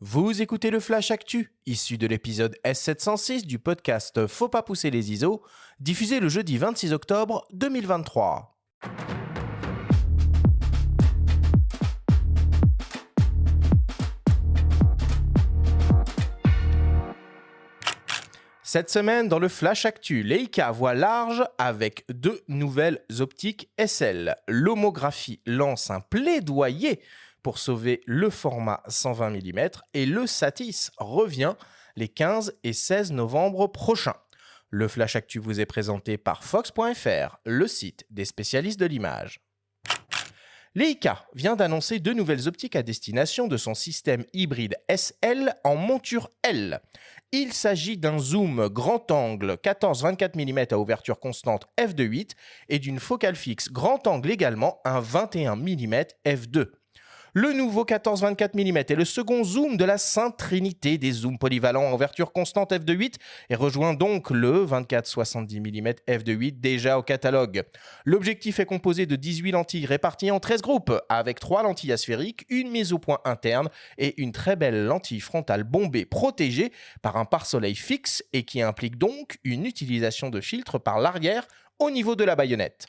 Vous écoutez le Flash Actu, issu de l'épisode S706 du podcast Faut pas pousser les ISO, diffusé le jeudi 26 octobre 2023. Cette semaine, dans le Flash Actu, Leica voit large avec deux nouvelles optiques SL. L'homographie lance un plaidoyer pour sauver le format 120 mm et le Satis revient les 15 et 16 novembre prochains. Le Flash Actu vous est présenté par Fox.fr, le site des spécialistes de l'image. Leica vient d'annoncer deux nouvelles optiques à destination de son système hybride SL en monture L. Il s'agit d'un zoom grand angle 14-24 mm à ouverture constante f2.8 et d'une focale fixe grand angle également un 21 mm f2. Le nouveau 14-24 mm est le second zoom de la sainte trinité des zooms polyvalents en ouverture constante f2.8 et rejoint donc le 24-70 mm f2.8 déjà au catalogue. L'objectif est composé de 18 lentilles réparties en 13 groupes avec 3 lentilles asphériques, une mise au point interne et une très belle lentille frontale bombée protégée par un pare-soleil fixe et qui implique donc une utilisation de filtre par l'arrière au niveau de la baïonnette.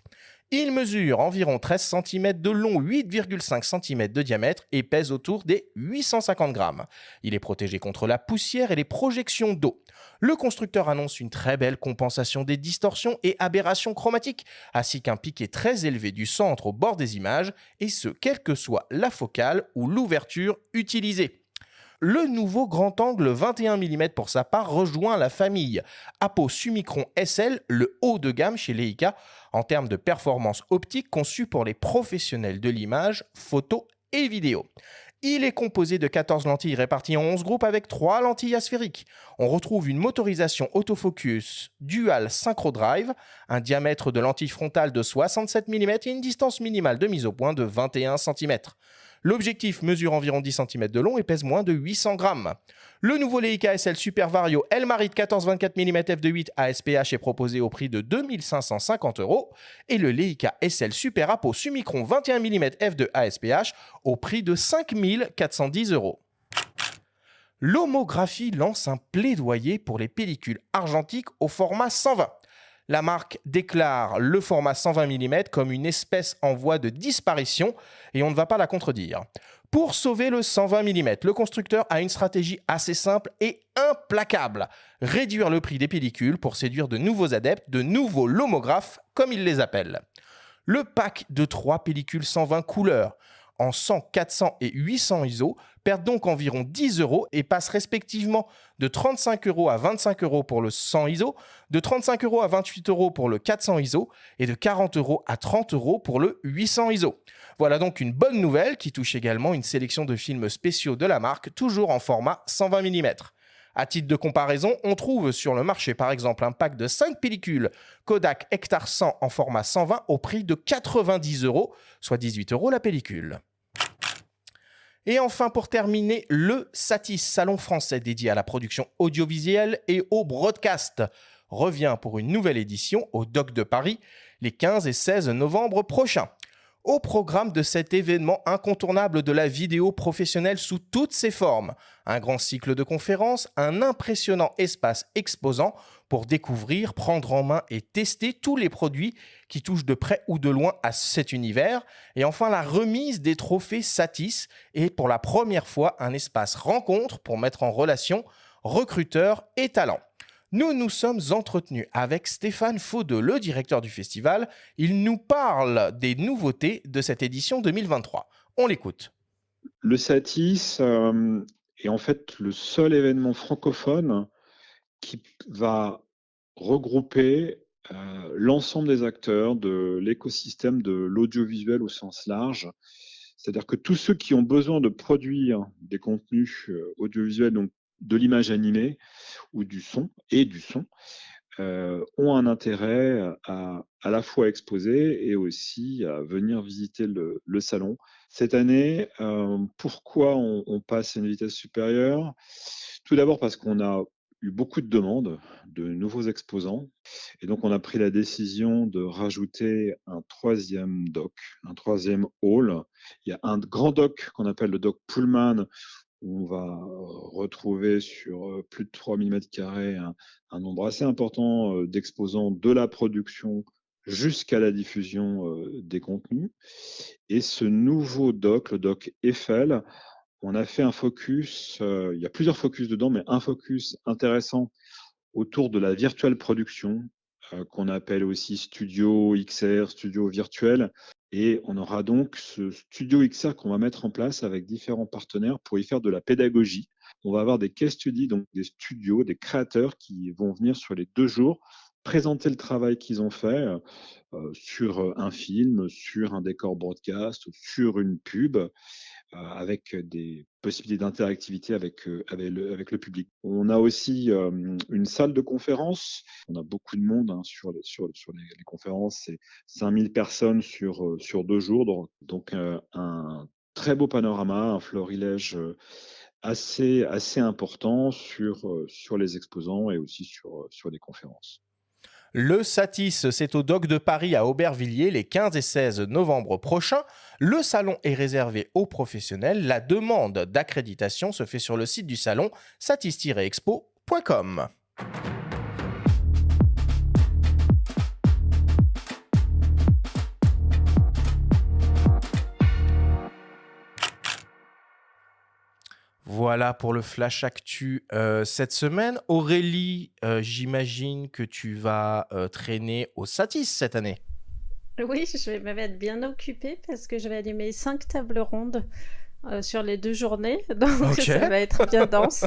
Il mesure environ 13 cm de long, 8,5 cm de diamètre et pèse autour des 850 grammes. Il est protégé contre la poussière et les projections d'eau. Le constructeur annonce une très belle compensation des distorsions et aberrations chromatiques, ainsi qu'un piqué très élevé du centre au bord des images, et ce, quelle que soit la focale ou l'ouverture utilisée. Le nouveau grand angle 21 mm pour sa part rejoint la famille Apo Summicron SL, le haut de gamme chez Leica en termes de performance optique conçu pour les professionnels de l'image, photo et vidéo. Il est composé de 14 lentilles réparties en 11 groupes avec 3 lentilles asphériques. On retrouve une motorisation autofocus dual synchro drive, un diamètre de lentille frontale de 67 mm et une distance minimale de mise au point de 21 cm. L'objectif mesure environ 10 cm de long et pèse moins de 800 grammes. Le nouveau Leica SL Super Vario Elmarit 14-24 mm f2.8 ASPH est proposé au prix de 2550 € et le Leica SL Super Apo Summicron 21 mm f2 ASPH au prix de 5410 €. L'homographie lance un plaidoyer pour les pellicules argentiques au format 120. La marque déclare le format 120 mm comme une espèce en voie de disparition et on ne va pas la contredire. Pour sauver le 120 mm, le constructeur a une stratégie assez simple et implacable. Réduire le prix des pellicules pour séduire de nouveaux adeptes, de nouveaux lomographes, comme ils les appellent. Le pack de 3 pellicules 120 couleurs en 100, 400 et 800 ISO perd donc environ 10 € et passe respectivement de 35 € à 25 € pour le 100 ISO, de 35 € à 28 € pour le 400 ISO et de 40 € à 30 € pour le 800 ISO. Voilà donc une bonne nouvelle qui touche également une sélection de films spéciaux de la marque, toujours en format 120 mm. À titre de comparaison, on trouve sur le marché par exemple un pack de 5 pellicules Kodak Hectar 100 en format 120 au prix de 90 €, soit 18 € la pellicule. Et enfin, pour terminer, le Satis, salon français dédié à la production audiovisuelle et au broadcast, revient pour une nouvelle édition au Doc de Paris les 15 et 16 novembre prochains. Au programme de cet événement incontournable de la vidéo professionnelle sous toutes ses formes, un grand cycle de conférences, un impressionnant espace exposant pour découvrir, prendre en main et tester tous les produits qui touchent de près ou de loin à cet univers, et enfin la remise des trophées Satis et pour la première fois un espace rencontre pour mettre en relation recruteurs et talents. Nous nous sommes entretenus avec Stéphane Faudeux, le directeur du festival. Il nous parle des nouveautés de cette édition 2023. On l'écoute. Le Satis est en fait le seul événement francophone qui va regrouper l'ensemble des acteurs de l'écosystème de l'audiovisuel au sens large. C'est-à-dire que tous ceux qui ont besoin de produire des contenus audiovisuels, donc de l'image animée ou du son, ont un intérêt à la fois exposer et aussi à venir visiter le salon. Cette année, pourquoi on passe à une vitesse supérieure? Tout d'abord parce qu'on a eu beaucoup de demandes de nouveaux exposants et donc on a pris la décision de rajouter un troisième dock, un troisième hall. Il y a un grand dock qu'on appelle le dock Pullman où on va retrouver sur plus de 3000 m² un nombre assez important d'exposants de la production jusqu'à la diffusion des contenus. Et ce nouveau dock, le dock Eiffel, on a fait un focus, il y a plusieurs focus dedans, mais un focus intéressant autour de la virtual production, qu'on appelle aussi studio XR, studio virtuel. Et on aura donc ce studio XR qu'on va mettre en place avec différents partenaires pour y faire de la pédagogie. On va avoir des case studies, donc des studios, des créateurs qui vont venir sur les 2 jours présenter le travail qu'ils ont fait sur un film, sur un décor broadcast, sur une pub, avec des possibilités d'interactivité avec le public. On a aussi une salle de conférence. On a beaucoup de monde sur les conférences. C'est 5000 personnes sur 2 jours. Donc un très beau panorama, un florilège assez important sur les exposants et aussi sur les conférences. Le Satis, c'est au Dock de Paris à Aubervilliers les 15 et 16 novembre prochains. Le salon est réservé aux professionnels. La demande d'accréditation se fait sur le site du salon satis-expo.com. Voilà pour le Flash Actu cette semaine. Aurélie, j'imagine que tu vas traîner au Satis cette année. Oui, je vais m'être bien occupée parce que je vais animer 5 tables rondes sur les 2 journées, donc Ok. ça va être bien dense.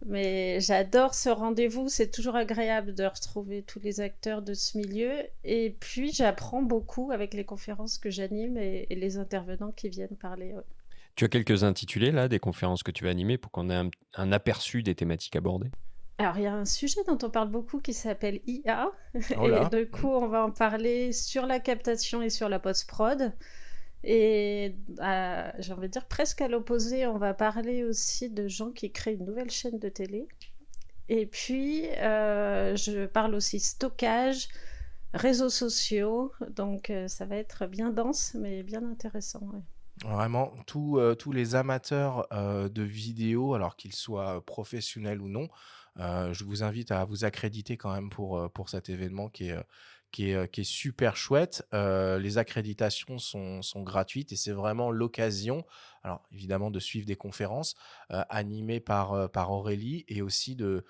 Mais j'adore ce rendez-vous, c'est toujours agréable de retrouver tous les acteurs de ce milieu. Et puis j'apprends beaucoup avec les conférences que j'anime et les intervenants qui viennent parler. Ouais. Tu as quelques intitulés là, des conférences que tu vas animer pour qu'on ait un aperçu des thématiques abordées? Alors, il y a un sujet dont on parle beaucoup qui s'appelle IA. Oh là. Et du coup, on va en parler sur la captation et sur la post-prod. Et j'ai envie de dire presque à l'opposé, on va parler aussi de gens qui créent une nouvelle chaîne de télé. Et puis, je parle aussi stockage, réseaux sociaux. Donc, ça va être bien dense, mais bien intéressant. Ouais. Vraiment, tous les amateurs de vidéos, alors qu'ils soient professionnels ou non, je vous invite à vous accréditer quand même pour cet événement qui est super chouette. Les accréditations sont gratuites et c'est vraiment l'occasion, alors évidemment, de suivre des conférences animées par Aurélie et aussi de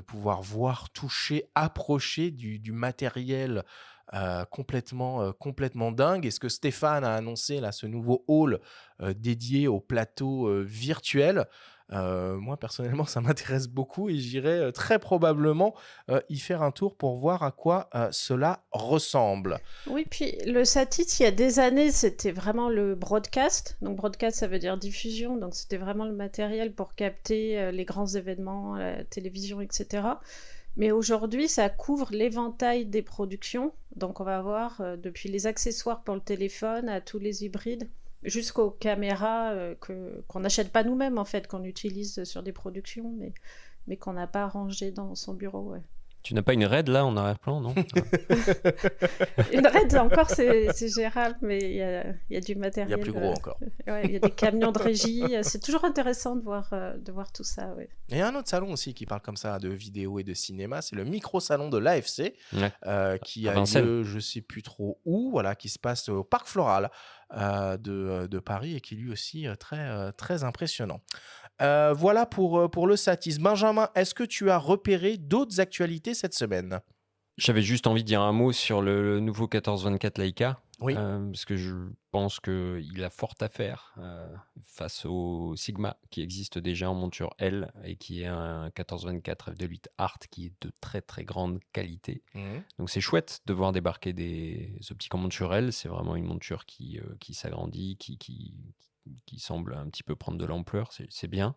pouvoir voir, toucher, approcher du matériel complètement dingue. Et ce que Stéphane a annoncé, là, ce nouveau hall dédié au plateau virtuel, moi, personnellement, ça m'intéresse beaucoup et j'irai très probablement y faire un tour pour voir à quoi cela ressemble. Oui, puis le satellite, il y a des années, c'était vraiment le broadcast. Donc broadcast, ça veut dire diffusion. Donc c'était vraiment le matériel pour capter les grands événements, la télévision, etc. Mais aujourd'hui, ça couvre l'éventail des productions. Donc on va avoir depuis les accessoires pour le téléphone à tous les hybrides, jusqu'aux caméras qu'on n'achète pas nous-mêmes, en fait, qu'on utilise sur des productions, mais qu'on n'a pas rangé dans son bureau. Ouais. Tu n'as pas une RAID là en arrière-plan, non? Une RAID encore, c'est gérable, mais il y a du matériel. Il y a plus gros encore. Ouais, il y a des camions de régie. C'est toujours intéressant de voir tout ça. Ouais. Et il y a un autre salon aussi qui parle comme ça de vidéo et de cinéma, c'est le micro-salon de l'AFC, qui a lieu, je ne sais plus trop où, voilà, qui se passe au Parc Floral de Paris et qui est lui aussi très impressionnant. Voilà pour le Satis. Benjamin, est-ce que tu as repéré d'autres actualités cette semaine? J'avais juste envie de dire un mot sur le nouveau 1424 Leica. Oui. Parce que je pense qu'il a fort à faire face au Sigma qui existe déjà en monture L et qui est un 1424 f2.8 Art qui est de très très grande qualité. Donc c'est chouette de voir débarquer des optiques en monture L. C'est vraiment une monture qui s'agrandit, qui semble un petit peu prendre de l'ampleur. C'est bien.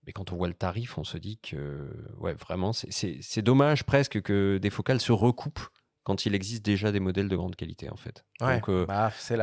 Mais quand on voit le tarif, on se dit que ouais, vraiment, c'est dommage presque que des focales se recoupent quand il existe déjà des modèles de grande qualité, en fait. Ouais, Donc, c'est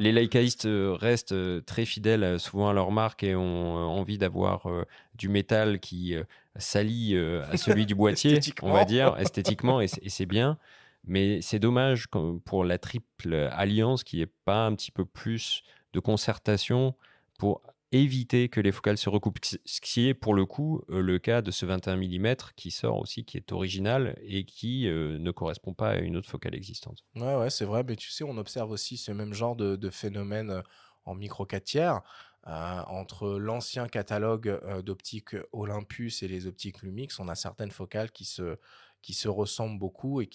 les Leicaïstes restent très fidèles souvent à leur marque et ont envie d'avoir du métal qui s'allie à celui du boîtier, on va dire, esthétiquement, et c'est bien. Mais c'est dommage pour la triple alliance qu'il n'y ait pas un petit peu plus de concertation pour éviter que les focales se recoupent. Ce qui est pour le coup le cas de ce 21 mm qui sort aussi, qui est original et qui ne correspond pas à une autre focale existante. Ouais, c'est vrai, mais tu sais, on observe aussi ce même genre de phénomène en micro 4 tiers entre l'ancien catalogue d'optiques Olympus et les optiques Lumix. On a certaines focales qui se ressemblent beaucoup et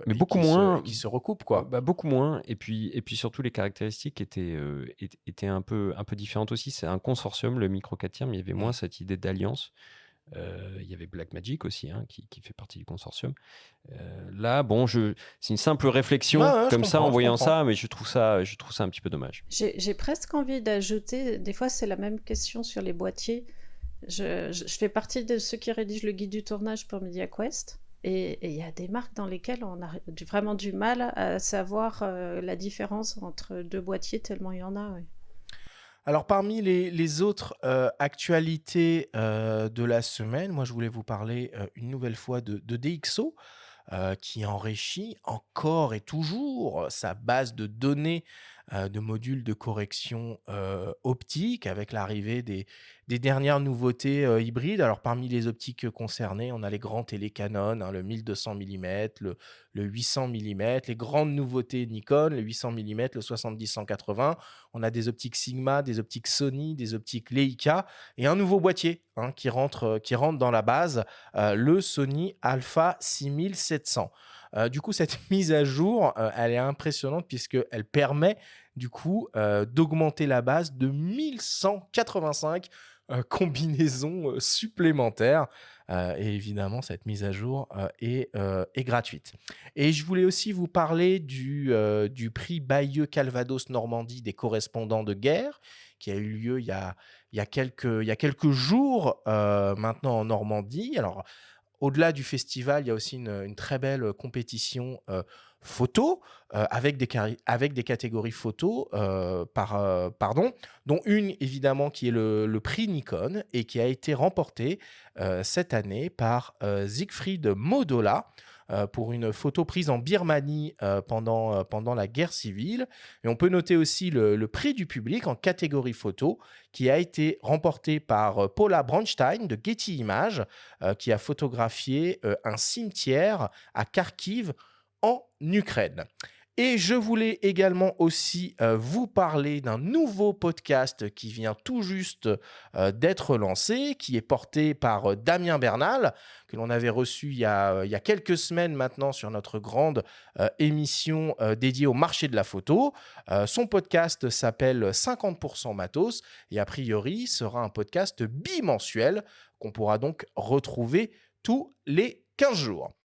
Mais beaucoup moins, qui se recoupent, quoi. beaucoup moins. Et puis surtout, les caractéristiques étaient un peu différentes aussi. C'est un consortium, le micro 4 tiers, mais il y avait moins cette idée d'alliance. Il y avait Blackmagic aussi, qui fait partie du consortium. Là, c'est une simple réflexion comme ça en voyant ça, mais je trouve ça un petit peu dommage. J'ai presque envie d'ajouter, des fois c'est la même question sur les boîtiers. Je fais partie de ceux qui rédigent le guide du tournage pour MediaQuest. Et il y a des marques dans lesquelles on a vraiment du mal à savoir la différence entre deux boîtiers, tellement il y en a. Ouais. Alors, parmi les autres actualités de la semaine, moi, je voulais vous parler une nouvelle fois de DxO, qui enrichit encore et toujours sa base de données de modules de correction optique avec l'arrivée des dernières nouveautés hybrides. Alors, parmi les optiques concernées, on a les grands télé Canon, le 1200 mm, le 800 mm, les grandes nouveautés Nikon, le 800 mm, le 70-180. On a des optiques Sigma, des optiques Sony, des optiques Leica et un nouveau boîtier qui rentre dans la base, le Sony Alpha 6700. Du coup, cette mise à jour, elle est impressionnante puisqu'elle permet du coup d'augmenter la base de 1185 combinaisons supplémentaires. Et évidemment, cette mise à jour est gratuite. Et je voulais aussi vous parler du prix Bayeux-Calvados-Normandie des correspondants de guerre qui a eu lieu il y a quelques jours maintenant en Normandie. Alors, au-delà du festival, il y a aussi une très belle compétition photo avec des catégories photo, dont une évidemment qui est le prix Nikon et qui a été remportée cette année par Siegfried Modola pour une photo prise en Birmanie pendant la guerre civile. Et on peut noter aussi le prix du public en catégorie photo qui a été remporté par Paula Bronstein de Getty Images, qui a photographié un cimetière à Kharkiv en Ukraine. Et je voulais également aussi vous parler d'un nouveau podcast qui vient tout juste d'être lancé, qui est porté par Damien Bernal, que l'on avait reçu il y a quelques semaines maintenant sur notre grande émission dédiée au marché de la photo. Son podcast s'appelle 50% Matos et a priori sera un podcast bimensuel qu'on pourra donc retrouver tous les 15 jours.